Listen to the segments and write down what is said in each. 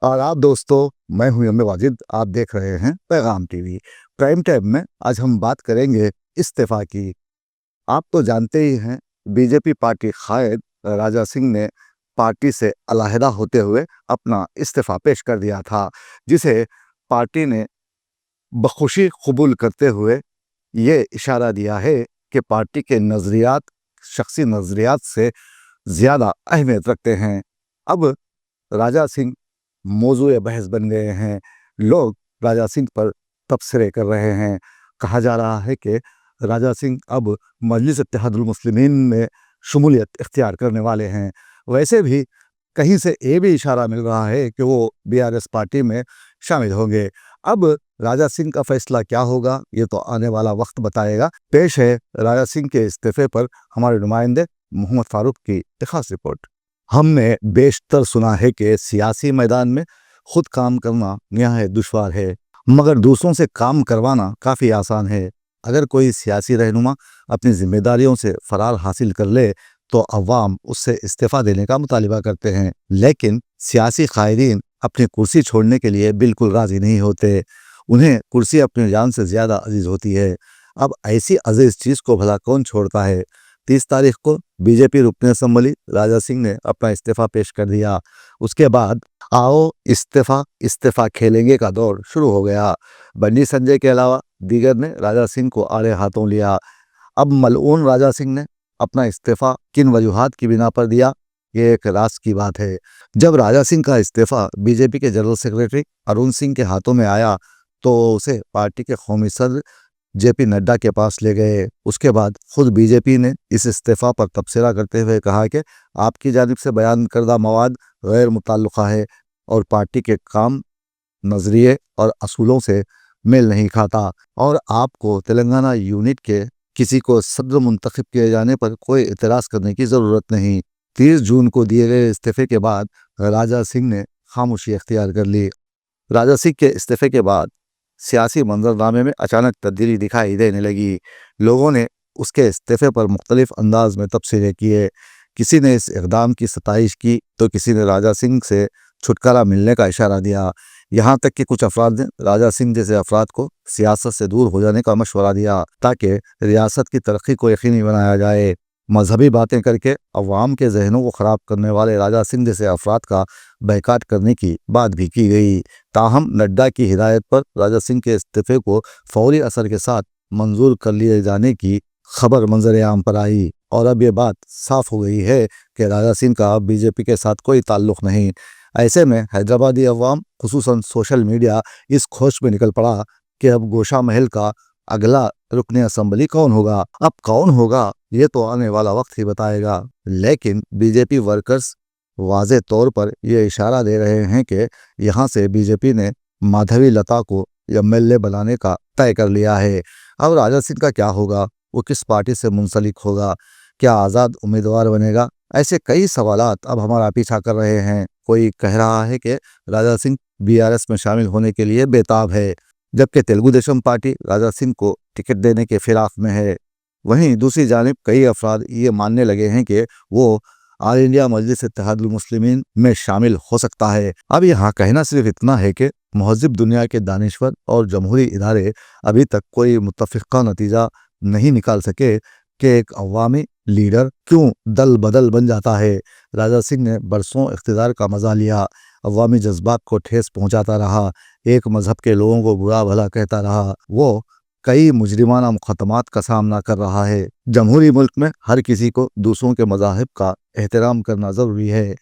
اور آپ دوستوں، میں ہوں یم واجد، آپ دیکھ رہے ہیں پیغام ٹی وی پرائم ٹائم میں۔ آج ہم بات کریں گے استعفا کی۔ آپ تو جانتے ہی ہیں، بی جے پی پارٹی قائد راجا سنگھ نے پارٹی سے علیحدہ ہوتے ہوئے اپنا استعفا پیش کر دیا تھا، جسے پارٹی نے بخوشی قبول کرتے ہوئے یہ اشارہ دیا ہے کہ پارٹی کے نظریات شخصی نظریات سے زیادہ اہمیت رکھتے ہیں۔ اب راجا سنگھ موضوع بحث بن گئے ہیں۔ لوگ راجا سنگھ پر تبصرے کر رہے ہیں۔ کہا جا رہا ہے کہ راجا سنگھ اب مجلس اتحاد المسلمین میں شمولیت اختیار کرنے والے ہیں۔ ویسے بھی کہیں سے یہ بھی اشارہ مل رہا ہے کہ وہ BRS پارٹی میں شامل ہوں گے۔ اب راجا سنگھ کا فیصلہ کیا ہوگا، یہ تو آنے والا وقت بتائے گا۔ پیش ہے راجا سنگھ کے استعفے پر ہمارے نمائندے محمد فاروق کی ایک خاص رپورٹ۔ ہم نے بیشتر سنا ہے کہ سیاسی میدان میں خود کام کرنا نہایت دشوار ہے، مگر دوسروں سے کام کروانا کافی آسان ہے۔ اگر کوئی سیاسی رہنما اپنی ذمہ داریوں سے فرار حاصل کر لے تو عوام اس سے استعفا دینے کا مطالبہ کرتے ہیں، لیکن سیاسی قائدین اپنی کرسی چھوڑنے کے لیے بالکل راضی نہیں ہوتے۔ انہیں کرسی اپنی جان سے زیادہ عزیز ہوتی ہے۔ اب ایسی عزیز چیز کو بھلا کون چھوڑتا ہے؟ 30 تاریخ کو بی جے پی رکن اسمبلی راجا سنگھ نے اپنا استعفا پیش کر دیا۔ اس کے بعد آؤ استعفا کھیلیں گے کا دور شروع ہو گیا۔ بنی سنجے کے علاوہ دیگر نے راجا سنگھ کو آڑے ہاتھوں لیا۔ اب ملعون راجا سنگھ نے اپنا استعفا کن وجوہات کی بنا پر دیا، یہ ایک راز کی بات ہے۔ جب راجا سنگھ کا استعفا بی جے پی کے جنرل سیکرٹری ارون سنگھ کے ہاتھوں میں آیا تو اسے پارٹی کے قومی صدر JP نڈا کے پاس لے گئے۔ اس کے بعد خود بی جے پی نے اس استعفا پر تبصرہ کرتے ہوئے کہا کہ آپ کی جانب سے بیان کردہ مواد غیر متعلقہ ہے اور پارٹی کے کام، نظریے اور اصولوں سے میل نہیں کھاتا، اور آپ کو تلنگانہ یونٹ کے کسی کو صدر منتخب کیے جانے پر کوئی اعتراض کرنے کی ضرورت نہیں۔ 30 جون کو دیے گئے استعفے کے بعد راجا سنگھ نے خاموشی اختیار کر لی۔ راجا سنگھ کے استعفے کے بعد سیاسی منظرنامے میں اچانک تبدیلی دکھائی دینے لگی۔ لوگوں نے اس کے استعفے پر مختلف انداز میں تبصرے کیے۔ کسی نے اس اقدام کی ستائش کی تو کسی نے راجا سنگھ سے چھٹکارا ملنے کا اشارہ دیا۔ یہاں تک کہ کچھ افراد نے راجا سنگھ جیسے افراد کو سیاست سے دور ہو جانے کا مشورہ دیا تاکہ ریاست کی ترقی کو یقینی بنایا جائے۔ مذہبی باتیں کر کے عوام کے ذہنوں کو خراب کرنے والے راجا سنگھ جیسے افراد کا بائیکاٹ کرنے کی بات بھی کی گئی۔ تاہم نڈا کی ہدایت پر راجا سنگھ کے استعفے کو فوری اثر کے ساتھ منظور کر لیے جانے کی خبر منظر عام پر آئی، اور اب یہ بات صاف ہو گئی ہے کہ راجا سنگھ کا بی جے پی کے ساتھ کوئی تعلق نہیں۔ ایسے میں حیدرآبادی عوام، خصوصاً سوشل میڈیا، اس کھوج میں نکل پڑا کہ اب گوشہ محل کا اگلا رکن اسمبلی کون ہوگا۔ اب کون ہوگا یہ تو آنے والا وقت ہی بتائے گا، لیکن بی جے پی ورکرز واضح طور پر یہ اشارہ دے رہے ہیں کہ یہاں سے بی جے پی نے مادھوی لتا کو MLA بنانے کا طے کر لیا ہے۔ اب راجا سنگھ کا کیا ہوگا؟ وہ کس پارٹی سے منسلک ہوگا؟ کیا آزاد امیدوار بنے گا؟ ایسے کئی سوالات اب ہمارا پیچھا کر رہے ہیں۔ کوئی کہہ رہا ہے کہ راجا سنگھ BRS میں شامل ہونے کے لیے بےتاب ہے، جبکہ تیلگو دیشم پارٹی راجا سنگھ کو ٹکٹ دینے کے فراق میں ہے۔ وہیں دوسری جانب کئی افراد یہ ماننے لگے ہیں کہ وہ آل انڈیا مجلس اتحاد المسلمین میں شامل ہو سکتا ہے۔ اب یہاں کہنا صرف اتنا ہے کہ مہذب دنیا کے دانشور اور جمہوری ادارے ابھی تک کوئی متفقہ نتیجہ نہیں نکال سکے کہ ایک عوامی لیڈر کیوں دل بدل بن جاتا ہے۔ راجا سنگھ نے برسوں اقتدار کا مزہ لیا، عوامی جذبات کو ٹھیس پہنچاتا رہا، ایک مذہب کے لوگوں کو برا بھلا کہتا رہا۔ وہ کئی مجرمانہ مقدمات کا سامنا کر رہا ہے۔ جمہوری ملک میں ہر کسی کو دوسروں کے مذاہب کا احترام کرنا ضروری ہے۔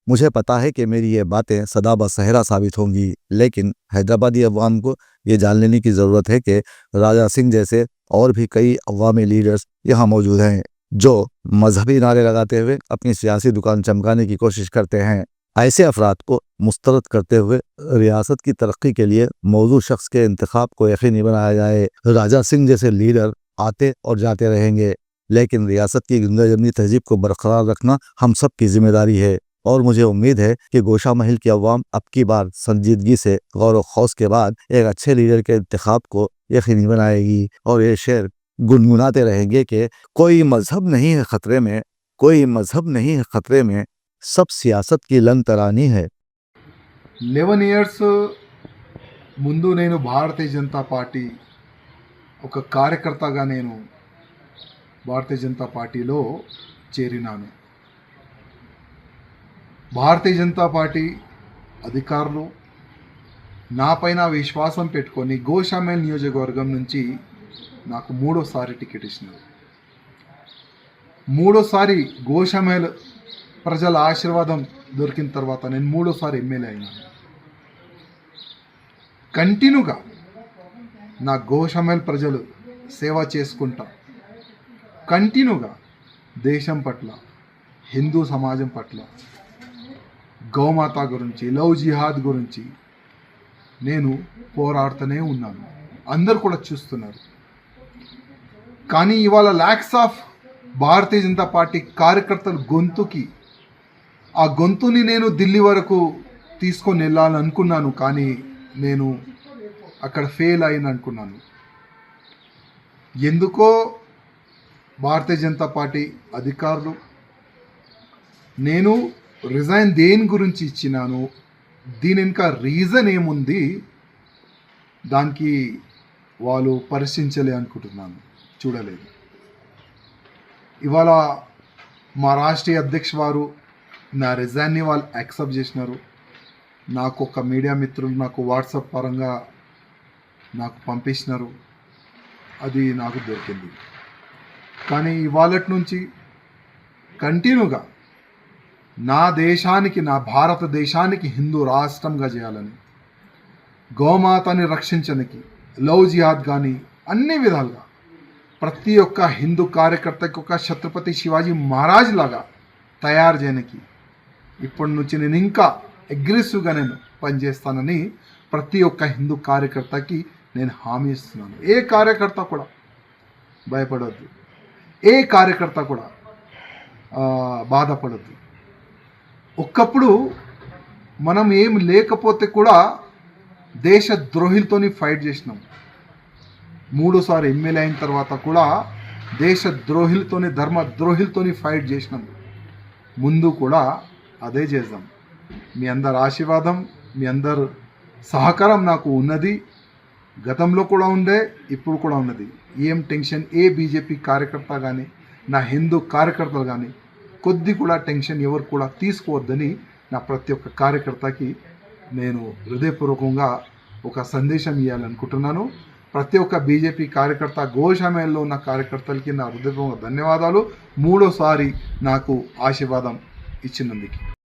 مجھے پتا ہے کہ میری یہ باتیں سدا بصہرا ثابت ہوں گی، لیکن حیدرآبادی عوام کو یہ جان لینے کی ضرورت ہے کہ راجا سنگھ جیسے اور بھی کئی عوامی لیڈرز یہاں موجود ہیں جو مذہبی نعرے لگاتے ہوئے اپنی سیاسی دکان چمکانے کی کوشش کرتے ہیں۔ ایسے افراد کو مسترد کرتے ہوئے ریاست کی ترقی کے لیے موضوع شخص کے انتخاب کو یقینی بنایا جائے۔ راجا سنگھ جیسے لیڈر آتے اور جاتے رہیں گے، لیکن ریاست کی گنگا جمنی تہذیب کو برقرار رکھنا ہم سب کی ذمہ داری ہے، اور مجھے امید ہے کہ گوشہ محل کی عوام اب کی بار سنجیدگی سے غور و خوض کے بعد ایک اچھے لیڈر کے انتخاب کو یقینی بنائے گی، اور یہ شعر گنگناتے رہیں گے کہ کوئی مذہب نہیں ہے خطرے میں، کوئی مذہب نہیں ہے خطرے میں، سب سیاست کی لن ترانی ہے۔ 11 ఇయర్స్ ముందు నేను భారతీయ జనతా పార్టీ ఒక కార్యకర్తగా నేను భారతీయ జనతా పార్టీలో చేరినాను. భారతీయ జనతా పార్టీ అధికారులు నాపైన విశ్వాసం పెట్టుకొని గోషామేల్ నియోజకవర్గం నుంచి నాకు మూడోసారి టికెట్ ఇచ్చినారు. మూడోసారి గోషామేల్ ప్రజల ఆశీర్వాదం దొరికిన తర్వాత నేను మూడోసారి ఎమ్మెల్యే అయినాను. కంటిన్యూగా నా గోషామేల్ ప్రజలు సేవ చేసుకుంటా కంటిన్యూగా దేశం పట్ల, హిందూ సమాజం పట్ల, గౌమాత గురించి, లవ్ జిహాద్ గురించి నేను పోరాడుతూనే ఉన్నాను. అందరు కూడా చూస్తున్నారు. కానీ ఇవాళ ల్యాక్స్ ఆఫ్ భారతీయ జనతా పార్టీ కార్యకర్తల గొంతుకి, ఆ గొంతుని నేను ఢిల్లీ వరకు తీసుకొని వెళ్ళాలని అనుకున్నాను. కానీ నేను అక్కడ ఫెయిల్ అయిన అనుకున్నాను. ఎందుకో భారతీయ జనతా పార్టీ అధికారులు నేను రిజైన్ దేని గురించి ఇచ్చినాను, దీని ఇంకా రీజన్ ఏముంది, దానికి వాళ్ళు పరిశీలించలే అనుకుంటున్నాను, చూడలేదు. ఇవాళ మా రాష్ట్రీయ అధ్యక్ష వారు నా రిజైన్ని వాళ్ళు యాక్సెప్ట్ చేసినారు. నాకు ఒక మీడియా మిత్రులు నాకు వాట్సాప్ పరంగా నాకు పంపించినారు, అది నాకు దొరికింది. కానీ ఇవాళ నుంచి కంటిన్యూగా నా దేశానికి, నా భారతదేశానికి హిందూ రాష్ట్రంగా చేయాలని, గోమాతని రక్షించడానికి, లవ్ జిహాద్ కానీ అన్ని విధాలుగా ప్రతి ఒక్క హిందూ కార్యకర్తకి ఒక ఛత్రపతి శివాజీ మహారాజ్ లాగా తయారు చేయడానికి ఇప్పటి నుంచి నేను ఇంకా అగ్రెసివ్గా నేను పనిచేస్తానని ప్రతి ఒక్క హిందూ కార్యకర్తకి నేను హామీ ఇస్తున్నాను. ఏ కార్యకర్త కూడా భయపడవద్దు, ఏ కార్యకర్త కూడా బాధపడద్దు. ఒక్కప్పుడు మనం ఏం లేకపోతే కూడా దేశ ద్రోహులతోని ఫైట్ చేసినాం. మూడోసారి ఎమ్మెల్యే అయిన తర్వాత కూడా దేశ ద్రోహులతోని, ధర్మ ద్రోహులతోని ఫైట్ చేసినాం. ముందు కూడా అదే చేద్దాం. మీ అందరి ఆశీర్వాదం, మీ అందరు సహకారం నాకు ఉన్నది. గతంలో కూడా ఉండే, ఇప్పుడు కూడా ఉన్నది. ఏం టెన్షన్, ఏ బీజేపీ కార్యకర్త కానీ, నా హిందూ కార్యకర్తలు కానీ కొద్ది కూడా టెన్షన్ ఎవరు కూడా తీసుకోవద్దని నా ప్రతి ఒక్క కార్యకర్తకి నేను హృదయపూర్వకంగా ఒక సందేశం ఇవ్వాలనుకుంటున్నాను. ప్రతి ఒక్క బీజేపీ కార్యకర్త, గోషామేల్లో ఉన్న కార్యకర్తలకి నా హృదయపూర్వక ధన్యవాదాలు. మూడోసారి నాకు ఆశీర్వాదం ఇచ్చినందుకు.